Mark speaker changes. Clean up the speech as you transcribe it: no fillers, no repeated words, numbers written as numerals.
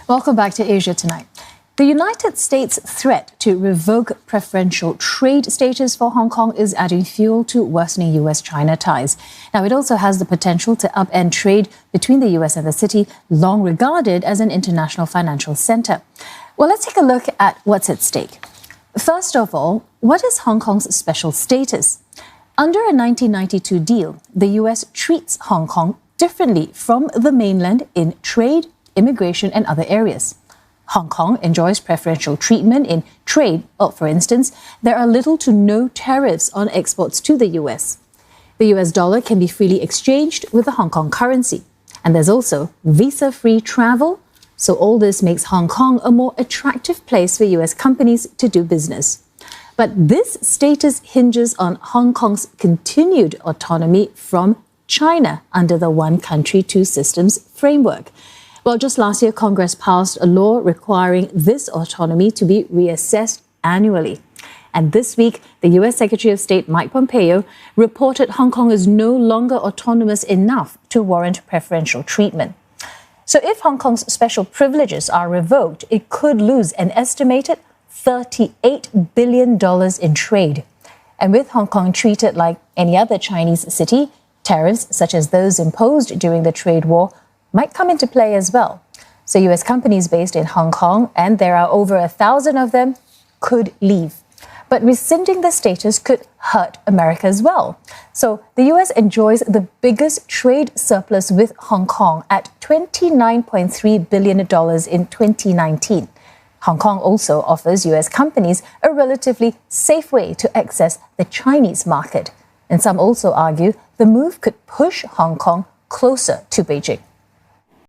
Speaker 1: Welcome back to Asia Tonight. The United States' threat to revoke preferential trade status for Hong Kong is adding fuel to worsening US-China ties. Now, it also has the potential to upend trade between the US and the city, long regarded as an international financial center. Well, let's take a look at what's at stake. First of all, what is Hong Kong's special status? Under a 1992 deal, the US treats Hong Kong differently from the mainland in trade, immigration and other areas. Hong Kong enjoys preferential treatment in trade. For instance, there are little to no tariffs on exports to the US. The US dollar can be freely exchanged with the Hong Kong currency. And there's also visa-free travel. So all this makes Hong Kong a more attractive place for US companies to do business. But this status hinges on Hong Kong's continued autonomy from China under the One Country, Two Systems framework. Well, just last year, Congress passed a law requiring this autonomy to be reassessed annually. And this week, the US Secretary of State Mike Pompeo reported Hong Kong is no longer autonomous enough to warrant preferential treatment. So if Hong Kong's special privileges are revoked, it could lose an estimated $38 billion in trade. And with Hong Kong treated like any other Chinese city, tariffs such as those imposed during the trade war might come into play as well. So US companies based in Hong Kong, and there are over 1,000 of them, could leave. But rescinding the status could hurt America as well. So the US enjoys the biggest trade surplus with Hong Kong at $29.3 billion in 2019. Hong Kong also offers US companies a relatively safe way to access the Chinese market. And some also argue the move could push Hong Kong closer to Beijing.